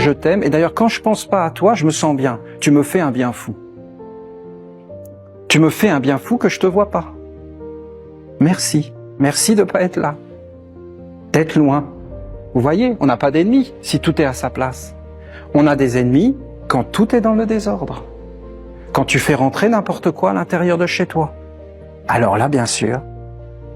je t'aime, et d'ailleurs quand je pense pas à toi, je me sens bien. Tu me fais un bien fou. Tu me fais un bien fou que je te vois pas. Merci. Merci de pas être là. D'être loin. Vous voyez, on n'a pas d'ennemis si tout est à sa place. On a des ennemis quand tout est dans le désordre. Quand tu fais rentrer n'importe quoi à l'intérieur de chez toi. Alors là, bien sûr,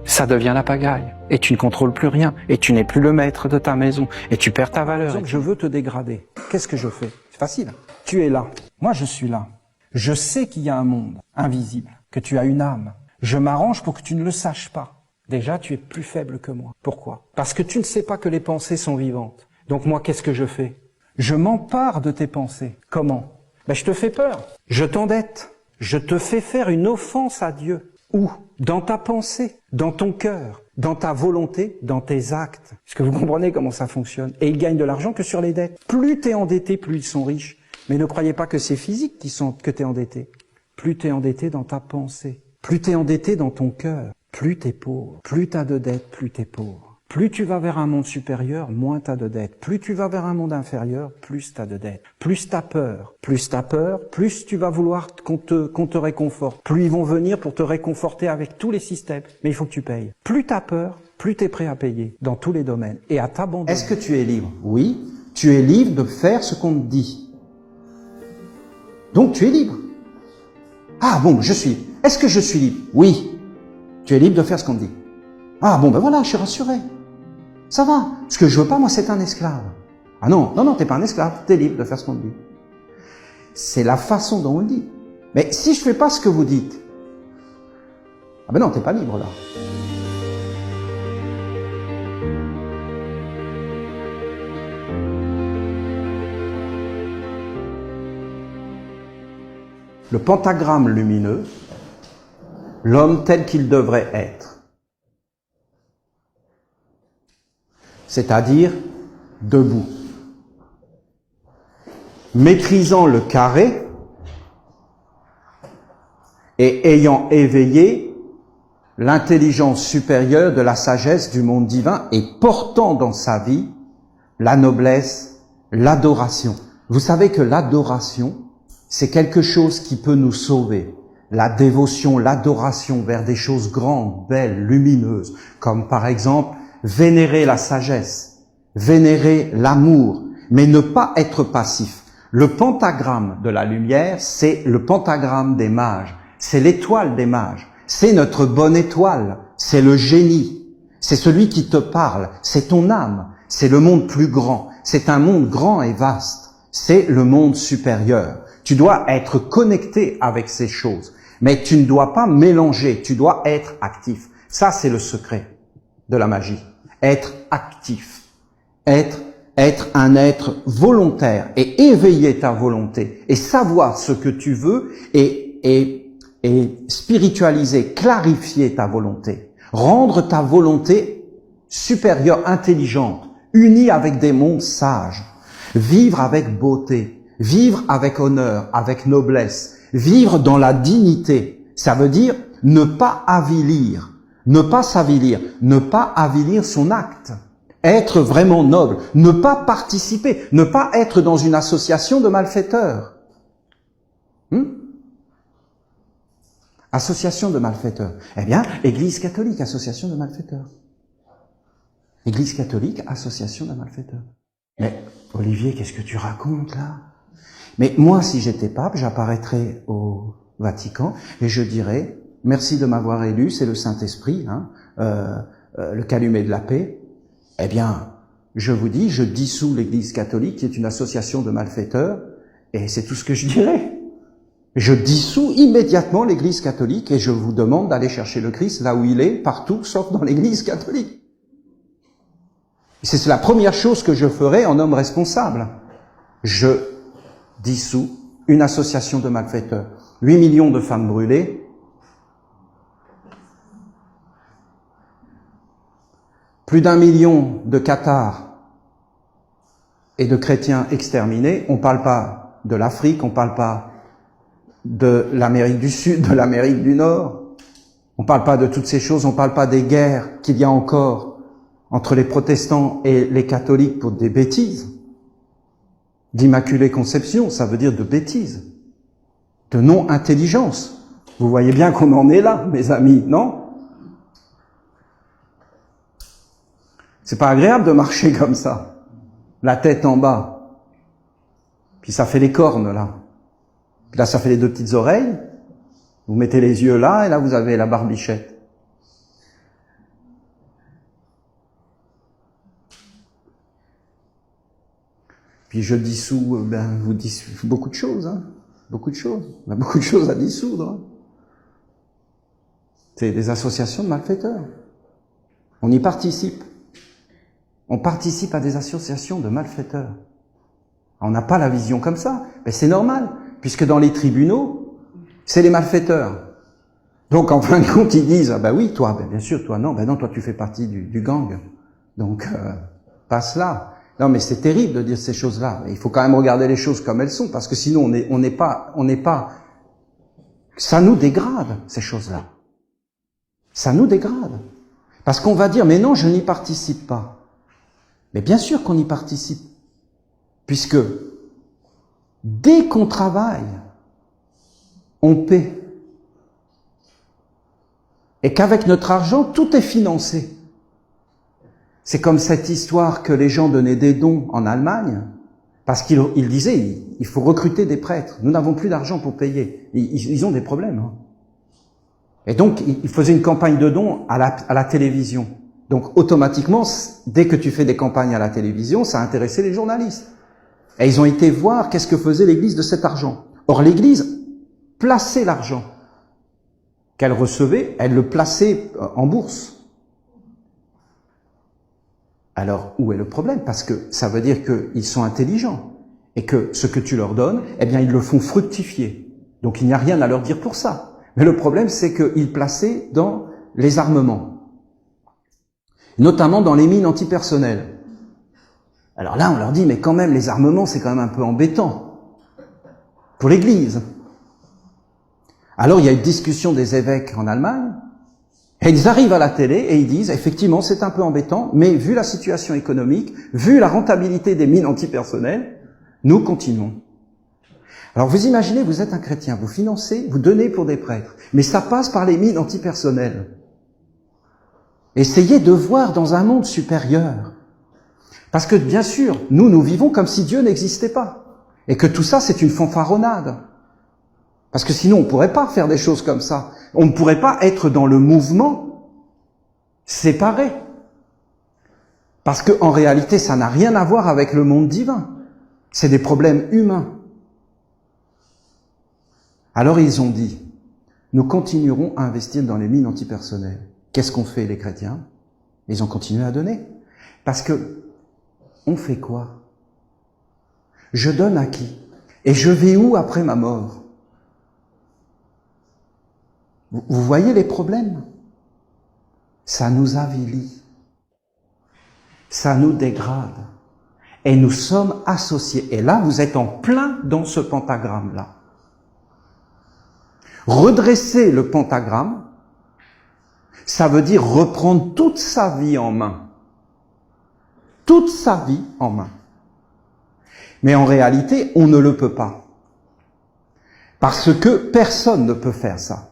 ça devient la pagaille. Et tu ne contrôles plus rien. Et tu n'es plus le maître de ta maison. Et tu perds ta valeur. Je veux te dégrader. Qu'est-ce que je fais? C'est facile. Tu es là. Moi, je suis là. Je sais qu'il y a un monde invisible, que tu as une âme. Je m'arrange pour que tu ne le saches pas. Déjà, tu es plus faible que moi. Pourquoi? Parce que tu ne sais pas que les pensées sont vivantes. Donc moi, qu'est-ce que je fais? Je m'empare de tes pensées. Comment? Je te fais peur. Je t'endette. Je te fais faire une offense à Dieu. Où? Dans ta pensée, dans ton cœur, dans ta volonté, dans tes actes. Est-ce que vous comprenez comment ça fonctionne? Et ils gagnent de l'argent que sur les dettes. Plus t'es endetté, plus ils sont riches. Mais ne croyez pas que c'est physique que t'es endetté. Plus t'es endetté dans ta pensée. Plus t'es endetté dans ton cœur. Plus t'es pauvre. Plus t'as de dettes, plus t'es pauvre. Plus tu vas vers un monde supérieur, moins t'as de dettes. Plus tu vas vers un monde inférieur, plus t'as de dettes. Plus t'as peur, plus tu vas vouloir qu'on te réconforte. Plus ils vont venir pour te réconforter avec tous les systèmes. Mais il faut que tu payes. Plus t'as peur, plus t'es prêt à payer dans tous les domaines et à t'abandonner. Est-ce que tu es libre? Oui, tu es libre de faire ce qu'on te dit. Donc tu es libre. Ah bon, je suis. Est-ce que je suis libre? Oui. Tu es libre de faire ce qu'on te dit. Ah bon, voilà, je suis rassuré. Ça va. Ce que je veux pas, moi, c'est un esclave. Ah non, t'es pas un esclave. T'es libre de faire ce qu'on te dit. C'est la façon dont on le dit. Mais si je fais pas ce que vous dites, ah ben non, t'es pas libre là. Le pentagramme lumineux, l'homme tel qu'il devrait être. C'est-à-dire debout. Maîtrisant le carré et ayant éveillé l'intelligence supérieure de la sagesse du monde divin et portant dans sa vie la noblesse, l'adoration. Vous savez que l'adoration, c'est quelque chose qui peut nous sauver. La dévotion, l'adoration vers des choses grandes, belles, lumineuses, comme par exemple vénérer la sagesse, vénérer l'amour, mais ne pas être passif. Le pentagramme de la lumière, c'est le pentagramme des mages, c'est l'étoile des mages, c'est notre bonne étoile, c'est le génie, c'est celui qui te parle, c'est ton âme, c'est le monde plus grand, c'est un monde grand et vaste, c'est le monde supérieur. Tu dois être connecté avec ces choses, mais tu ne dois pas mélanger, tu dois être actif. Ça, c'est le secret de la magie. Être actif, être un être volontaire et éveiller ta volonté et savoir ce que tu veux et spiritualiser, clarifier ta volonté, rendre ta volonté supérieure, intelligente, unie avec des mondes sages, vivre avec beauté, vivre avec honneur, avec noblesse, vivre dans la dignité. Ça veut dire ne pas avilir. Ne pas s'avilir, ne pas avilir son acte, être vraiment noble, ne pas participer, ne pas être dans une association de malfaiteurs. Association de malfaiteurs. Eh bien, Église catholique, association de malfaiteurs. Église catholique, association de malfaiteurs. Mais Olivier, qu'est-ce que tu racontes là? Mais moi, si j'étais pape, j'apparaîtrais au Vatican et je dirais: merci de m'avoir élu, c'est le Saint-Esprit, le calumet de la paix. Eh bien, je vous dis, je dissous l'Église catholique, qui est une association de malfaiteurs, et c'est tout ce que je dirais. Je dissous immédiatement l'Église catholique et je vous demande d'aller chercher le Christ là où il est, partout, sauf dans l'Église catholique. C'est la première chose que je ferai en homme responsable. Je dissous une association de malfaiteurs. 8 millions de femmes brûlées, plus d'1 million de cathares et de chrétiens exterminés. On ne parle pas de l'Afrique, on ne parle pas de l'Amérique du Sud, de l'Amérique du Nord. On ne parle pas de toutes ces choses, on ne parle pas des guerres qu'il y a encore entre les protestants et les catholiques pour des bêtises. d'immaculée conception, ça veut dire de bêtise, de non-intelligence. Vous voyez bien qu'on en est là, mes amis, non? C'est pas agréable de marcher comme ça, la tête en bas. Puis ça fait les cornes, là. Puis là, ça fait les deux petites oreilles. Vous mettez les yeux là, et là, vous avez la barbichette. Puis je dissous, vous dissous beaucoup de choses, hein. Beaucoup de choses. On a beaucoup de choses à dissoudre. Hein. C'est des associations de malfaiteurs. On y participe. On participe à des associations de malfaiteurs. On n'a pas la vision comme ça. Mais c'est normal, puisque dans les tribunaux, c'est les malfaiteurs. Donc en fin de compte, ils disent, ah ben oui, toi, ben bien sûr, toi non, ben non, toi tu fais partie du gang. Donc passe là. Non, mais c'est terrible de dire ces choses-là. Il faut quand même regarder les choses comme elles sont, parce que sinon on n'est pas, ça nous dégrade, ces choses-là. Ça nous dégrade. Parce qu'on va dire, mais non, je n'y participe pas. Mais bien sûr qu'on y participe. Puisque, dès qu'on travaille, on paie. Et qu'avec notre argent, tout est financé. C'est comme cette histoire que les gens donnaient des dons en Allemagne, parce qu'ils disaient, il faut recruter des prêtres. Nous n'avons plus d'argent pour payer. Ils ont des problèmes. Hein. Et donc, ils faisaient une campagne de dons à la télévision. Donc, automatiquement, dès que tu fais des campagnes à la télévision, ça intéressait les journalistes. Et ils ont été voir qu'est-ce que faisait l'Église de cet argent. Or, l'Église plaçait l'argent qu'elle recevait, elle le plaçait en bourse. Alors, où est le problème? Parce que ça veut dire qu'ils sont intelligents et que ce que tu leur donnes, eh bien, ils le font fructifier. Donc, il n'y a rien à leur dire pour ça. Mais le problème, c'est qu'ils plaçaient dans les armements, notamment dans les mines antipersonnelles. Alors là, on leur dit, mais quand même, les armements, c'est quand même un peu embêtant pour l'Église. Alors, il y a une discussion des évêques en Allemagne, et ils arrivent à la télé et ils disent, effectivement, c'est un peu embêtant, mais vu la situation économique, vu la rentabilité des mines antipersonnelles, nous continuons. Alors, vous imaginez, vous êtes un chrétien, vous financez, vous donnez pour des prêtres, mais ça passe par les mines antipersonnelles. Essayez de voir dans un monde supérieur. Parce que, bien sûr, nous vivons comme si Dieu n'existait pas. Et que tout ça, c'est une fanfaronnade. Parce que sinon, on ne pourrait pas faire des choses comme ça. On ne pourrait pas être dans le mouvement séparé. Parce que, en réalité, ça n'a rien à voir avec le monde divin. C'est des problèmes humains. Alors, ils ont dit, nous continuerons à investir dans les mines antipersonnelles. Qu'est-ce qu'ont fait les chrétiens? Ils ont continué à donner. Parce que, on fait quoi? Je donne à qui? Et je vais où après ma mort? Vous voyez les problèmes? Ça nous avilit. Ça nous dégrade. Et nous sommes associés. Et là, vous êtes en plein dans ce pentagramme-là. Redresser le pentagramme, ça veut dire reprendre toute sa vie en main. Toute sa vie en main. Mais en réalité, on ne le peut pas. Parce que personne ne peut faire ça.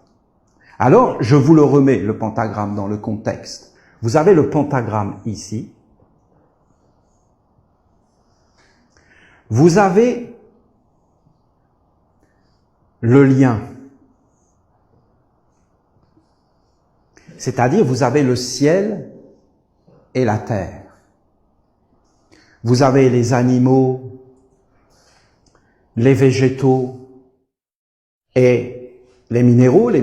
Alors, je vous le remets, le pentagramme, dans le contexte. Vous avez le pentagramme ici. Vous avez le lien. C'est-à-dire, vous avez le ciel et la terre. Vous avez les animaux, les végétaux et les minéraux, les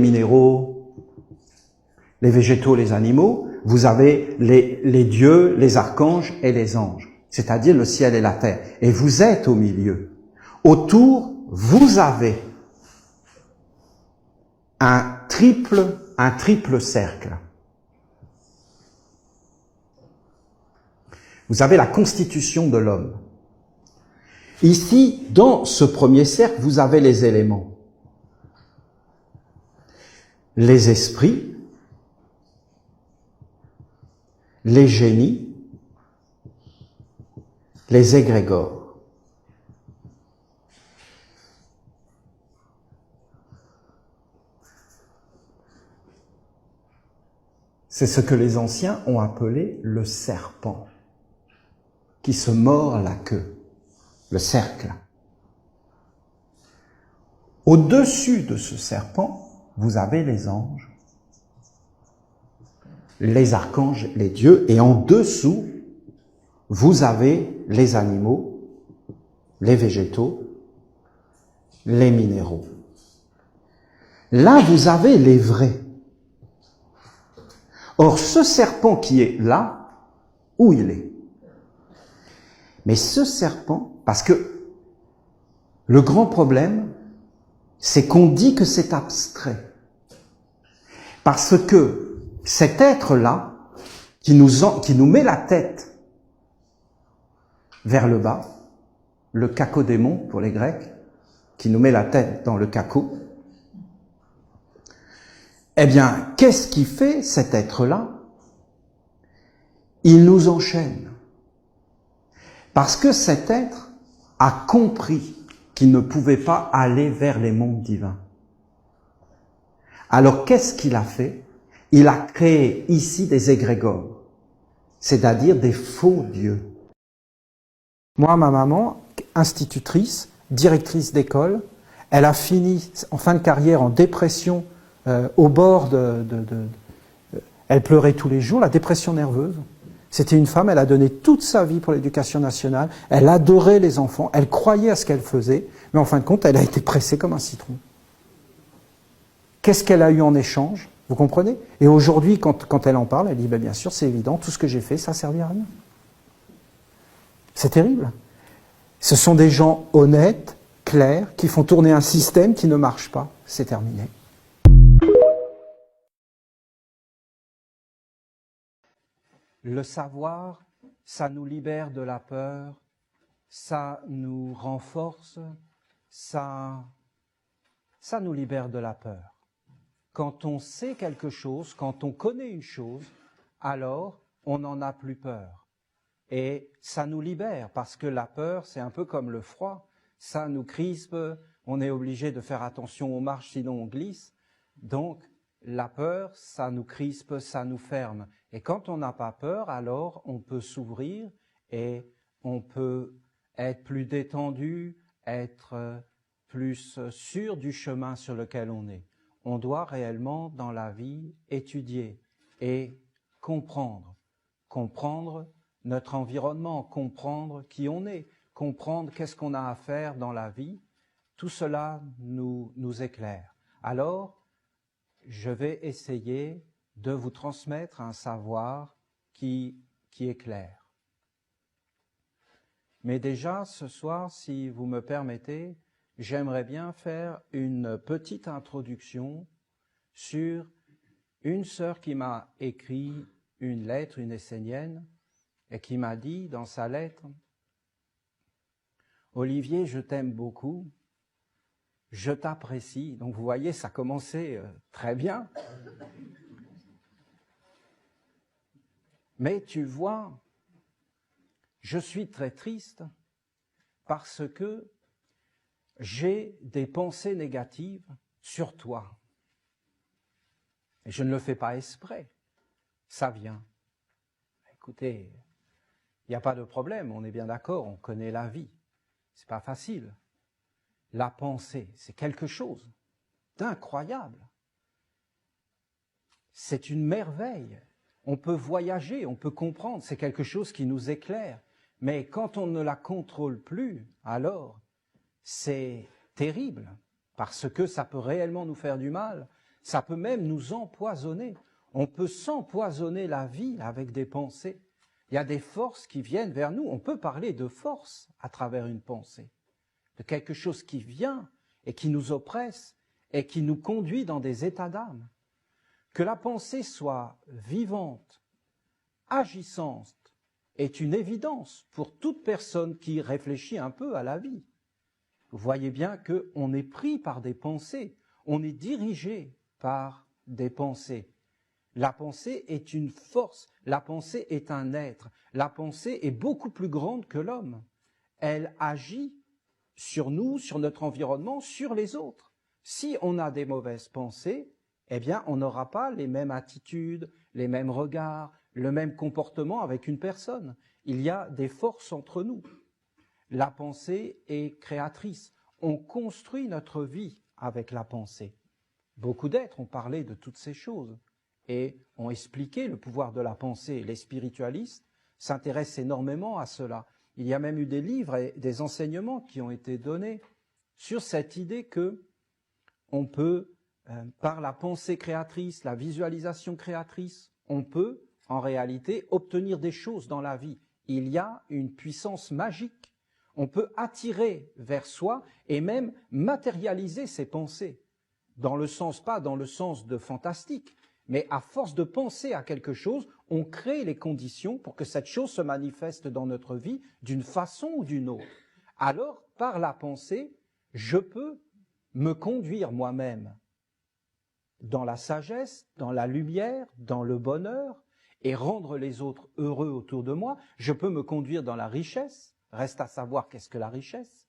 végétaux, les animaux. Vous avez les dieux, les archanges et les anges. C'est-à-dire le ciel et la terre. Et vous êtes au milieu. Autour, vous avez un triple cercle. Vous avez la constitution de l'homme. Ici, dans ce premier cercle, vous avez les éléments. Les esprits, les génies, les égrégores. C'est ce que les anciens ont appelé le serpent, qui se mord la queue, le cercle. Au-dessus de ce serpent, vous avez les anges, les archanges, les dieux, et en dessous, vous avez les animaux, les végétaux, les minéraux. Là, vous avez les vrais. Or, ce serpent qui est là, où il est? Mais ce serpent, parce que le grand problème, c'est qu'on dit que c'est abstrait. Parce que cet être-là, qui nous met la tête vers le bas, le cacodémon pour les Grecs, qui nous met la tête dans le caco, eh bien, qu'est-ce qui fait cet être-là? Il nous enchaîne. Parce que cet être a compris qu'il ne pouvait pas aller vers les mondes divins. Alors, qu'est-ce qu'il a fait? Il a créé ici des égrégores, c'est-à-dire des faux dieux. Moi, ma maman, institutrice, directrice d'école, elle a fini en fin de carrière en dépression au bord elle pleurait tous les jours, la dépression nerveuse. C'était une femme, elle a donné toute sa vie pour l'éducation nationale, elle adorait les enfants, elle croyait à ce qu'elle faisait, mais en fin de compte, elle a été pressée comme un citron. Qu'est-ce qu'elle a eu en échange? Vous comprenez? Et aujourd'hui, quand elle en parle, elle dit, bien sûr, c'est évident, tout ce que j'ai fait, ça ne servait à rien. C'est terrible. Ce sont des gens honnêtes, clairs, qui font tourner un système qui ne marche pas. C'est terminé. Le savoir, ça nous libère de la peur, ça nous renforce, ça nous libère de la peur. Quand on sait quelque chose, quand on connaît une chose, alors on n'en a plus peur. Et ça nous libère, parce que la peur, c'est un peu comme le froid, ça nous crispe, on est obligé de faire attention aux marches, sinon on glisse. Donc, la peur, ça nous crispe, ça nous ferme. Et quand on n'a pas peur, alors on peut s'ouvrir et on peut être plus détendu, être plus sûr du chemin sur lequel on est. On doit réellement, dans la vie, étudier et comprendre notre environnement, comprendre qui on est, comprendre qu'est-ce qu'on a à faire dans la vie. Tout cela nous éclaire. Alors, je vais essayer de vous transmettre un savoir qui est clair. Mais déjà, ce soir, si vous me permettez, j'aimerais bien faire une petite introduction sur une sœur qui m'a écrit une lettre, une Essénienne, et qui m'a dit dans sa lettre « Olivier, je t'aime beaucoup, je t'apprécie. » Donc vous voyez, ça commençait très bien. Mais tu vois, je suis très triste parce que j'ai des pensées négatives sur toi. Et je ne le fais pas exprès, ça vient. Écoutez, il n'y a pas de problème, on est bien d'accord, on connaît la vie. C'est pas facile. La pensée, c'est quelque chose d'incroyable. C'est une merveille. On peut voyager, on peut comprendre, c'est quelque chose qui nous éclaire. Mais quand on ne la contrôle plus, alors c'est terrible, parce que ça peut réellement nous faire du mal, ça peut même nous empoisonner. On peut s'empoisonner la vie avec des pensées. Il y a des forces qui viennent vers nous, on peut parler de force à travers une pensée, de quelque chose qui vient et qui nous oppresse et qui nous conduit dans des états d'âme. Que la pensée soit vivante, agissante, est une évidence pour toute personne qui réfléchit un peu à la vie. Vous voyez bien qu'on est pris par des pensées, on est dirigé par des pensées. La pensée est une force, la pensée est un être, la pensée est beaucoup plus grande que l'homme. Elle agit sur nous, sur notre environnement, sur les autres. Si on a des mauvaises pensées, eh bien, on n'aura pas les mêmes attitudes, les mêmes regards, le même comportement avec une personne. Il y a des forces entre nous. La pensée est créatrice. On construit notre vie avec la pensée. Beaucoup d'êtres ont parlé de toutes ces choses et ont expliqué le pouvoir de la pensée. Les spiritualistes s'intéressent énormément à cela. Il y a même eu des livres et des enseignements qui ont été donnés sur cette idée que on peut, par la pensée créatrice, la visualisation créatrice, on peut, en réalité, obtenir des choses dans la vie. Il y a une puissance magique. On peut attirer vers soi et même matérialiser ses pensées. Dans le sens, pas dans le sens de fantastique, mais à force de penser à quelque chose, on crée les conditions pour que cette chose se manifeste dans notre vie d'une façon ou d'une autre. Alors, par la pensée, je peux me conduire moi-même dans la sagesse, dans la lumière, dans le bonheur, et rendre les autres heureux autour de moi. Je peux me conduire dans la richesse, reste à savoir qu'est-ce que la richesse,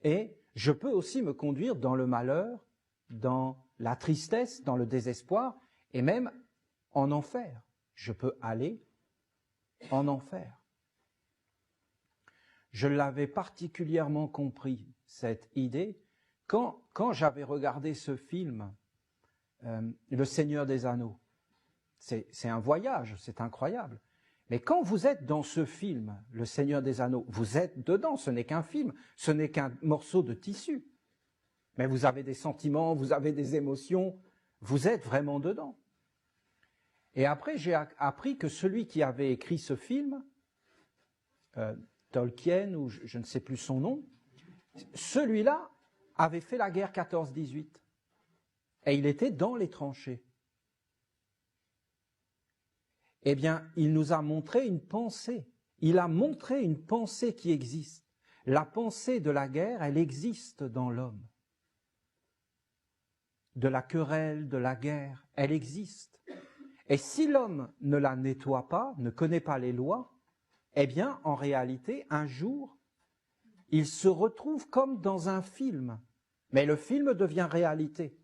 et je peux aussi me conduire dans le malheur, dans la tristesse, dans le désespoir, et même en enfer. Je peux aller en enfer. Je l'avais particulièrement compris, cette idée, quand j'avais regardé ce film, Le Seigneur des Anneaux. C'est un voyage, c'est incroyable. Mais quand vous êtes dans ce film, Le Seigneur des Anneaux, vous êtes dedans, ce n'est qu'un film, ce n'est qu'un morceau de tissu. Mais vous avez des sentiments, vous avez des émotions, vous êtes vraiment dedans. Et après, j'ai appris que celui qui avait écrit ce film, Tolkien, ou je ne sais plus son nom, celui-là avait fait la guerre 14-18. Et il était dans les tranchées. Eh bien, il nous a montré une pensée. Il a montré une pensée qui existe. La pensée de la guerre, elle existe dans l'homme. De la querelle, de la guerre, elle existe. Et si l'homme ne la nettoie pas, ne connaît pas les lois, eh bien, en réalité, un jour, il se retrouve comme dans un film. Mais le film devient réalité.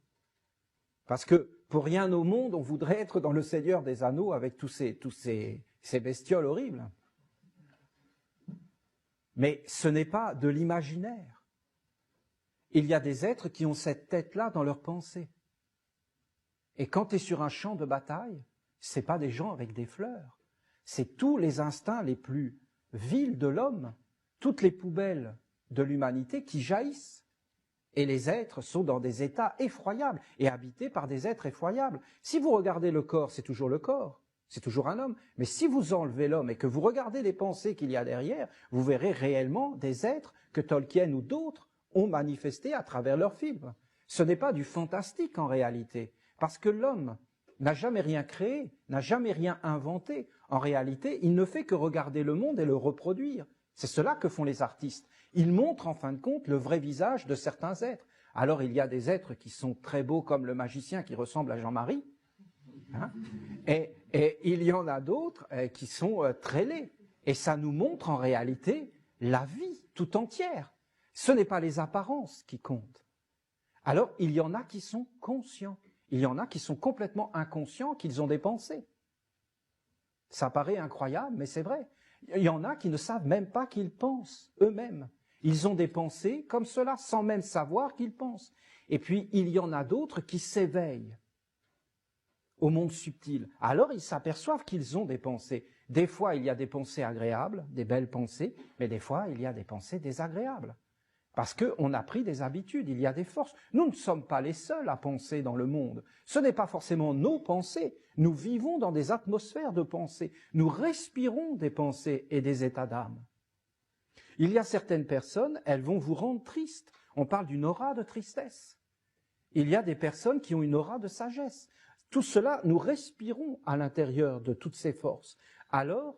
Parce que, pour rien au monde, on voudrait être dans le Seigneur des Anneaux avec tous ces bestioles horribles. Mais ce n'est pas de l'imaginaire. Il y a des êtres qui ont cette tête-là dans leur pensée. Et quand tu es sur un champ de bataille, c'est pas des gens avec des fleurs. C'est tous les instincts les plus vils de l'homme, toutes les poubelles de l'humanité qui jaillissent. Et les êtres sont dans des états effroyables et habités par des êtres effroyables. Si vous regardez le corps, c'est toujours le corps, c'est toujours un homme. Mais si vous enlevez l'homme et que vous regardez les pensées qu'il y a derrière, vous verrez réellement des êtres que Tolkien ou d'autres ont manifestés à travers leurs films. Ce n'est pas du fantastique en réalité, parce que l'homme n'a jamais rien créé, n'a jamais rien inventé. En réalité, il ne fait que regarder le monde et le reproduire. C'est cela que font les artistes. Ils montrent en fin de compte le vrai visage de certains êtres. Alors il y a des êtres qui sont très beaux comme le magicien qui ressemble à Jean-Marie, hein, et il y en a d'autres qui sont très laids. Et ça nous montre en réalité la vie tout entière. Ce n'est pas les apparences qui comptent. Alors il y en a qui sont conscients. Il y en a qui sont complètement inconscients qu'ils ont des pensées. Ça paraît incroyable, mais c'est vrai. Il y en a qui ne savent même pas qu'ils pensent eux-mêmes. Ils ont des pensées comme cela, sans même savoir qu'ils pensent. Et puis, il y en a d'autres qui s'éveillent au monde subtil. Alors, ils s'aperçoivent qu'ils ont des pensées. Des fois, il y a des pensées agréables, des belles pensées, mais des fois, il y a des pensées désagréables. Parce qu'on a pris des habitudes, il y a des forces. Nous ne sommes pas les seuls à penser dans le monde. Ce n'est pas forcément nos pensées. Nous vivons dans des atmosphères de pensée. Nous respirons des pensées et des états d'âme. Il y a certaines personnes, elles vont vous rendre triste. On parle d'une aura de tristesse. Il y a des personnes qui ont une aura de sagesse. Tout cela, nous respirons à l'intérieur de toutes ces forces. Alors,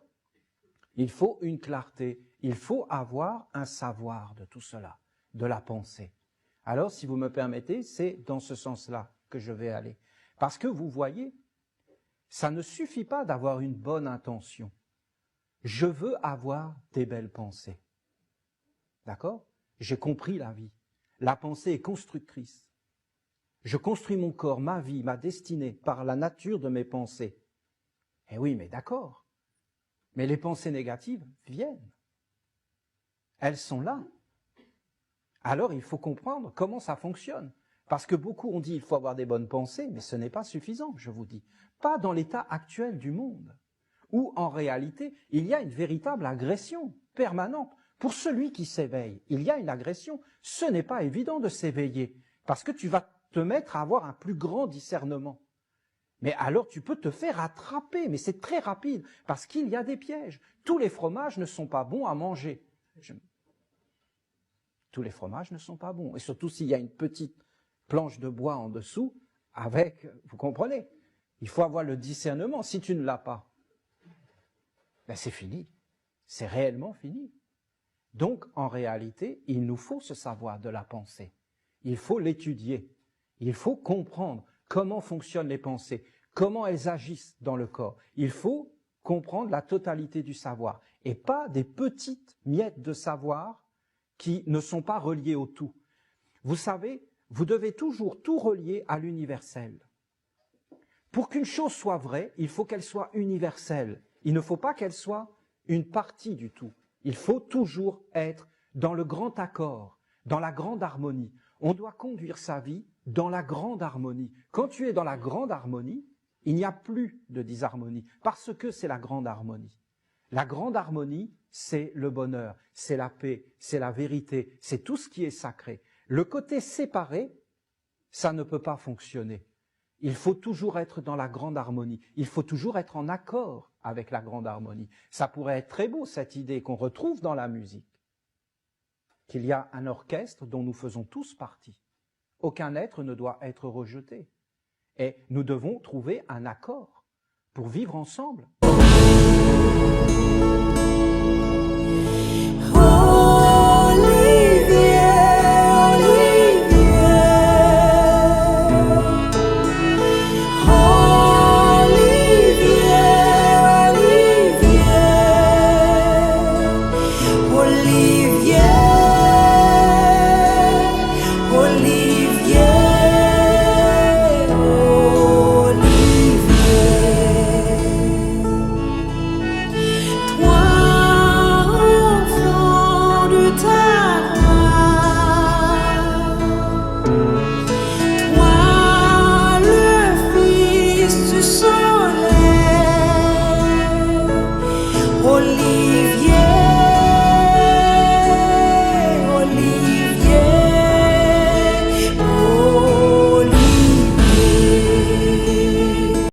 il faut une clarté. Il faut avoir un savoir de tout cela, de la pensée. Alors, si vous me permettez, c'est dans ce sens-là que je vais aller. Parce que vous voyez, ça ne suffit pas d'avoir une bonne intention. Je veux avoir des belles pensées. D'accord? J'ai compris la vie. La pensée est constructrice. Je construis mon corps, ma vie, ma destinée par la nature de mes pensées. Eh oui, mais d'accord. Mais les pensées négatives viennent. Elles sont là. Alors il faut comprendre comment ça fonctionne. Parce que beaucoup ont dit qu'il faut avoir des bonnes pensées, mais ce n'est pas suffisant, je vous dis. Pas dans l'état actuel du monde, où en réalité, il y a une véritable agression permanente. Pour celui qui s'éveille, il y a une agression. Ce n'est pas évident de s'éveiller, parce que tu vas te mettre à avoir un plus grand discernement. Mais alors tu peux te faire attraper, mais c'est très rapide, parce qu'il y a des pièges. Tous les fromages ne sont pas bons à manger. Tous les fromages ne sont pas bons. Et surtout s'il y a une petite planche de bois en dessous, avec, vous comprenez, il faut avoir le discernement. Si tu ne l'as pas, ben c'est fini. C'est réellement fini. Donc, en réalité, il nous faut ce savoir de la pensée. Il faut l'étudier. Il faut comprendre comment fonctionnent les pensées, comment elles agissent dans le corps. Il faut comprendre la totalité du savoir et pas des petites miettes de savoir qui ne sont pas reliées au tout. Vous savez, vous devez toujours tout relier à l'universel. Pour qu'une chose soit vraie, il faut qu'elle soit universelle. Il ne faut pas qu'elle soit une partie du tout. Il faut toujours être dans le grand accord, dans la grande harmonie. On doit conduire sa vie dans la grande harmonie. Quand tu es dans la grande harmonie, il n'y a plus de disharmonie, parce que c'est la grande harmonie. La grande harmonie, c'est le bonheur, c'est la paix, c'est la vérité, c'est tout ce qui est sacré. Le côté séparé, ça ne peut pas fonctionner. Il faut toujours être dans la grande harmonie. Il faut toujours être en accord avec la grande harmonie. Ça pourrait être très beau, cette idée qu'on retrouve dans la musique. Qu'il y a un orchestre dont nous faisons tous partie. Aucun être ne doit être rejeté. Et nous devons trouver un accord pour vivre ensemble.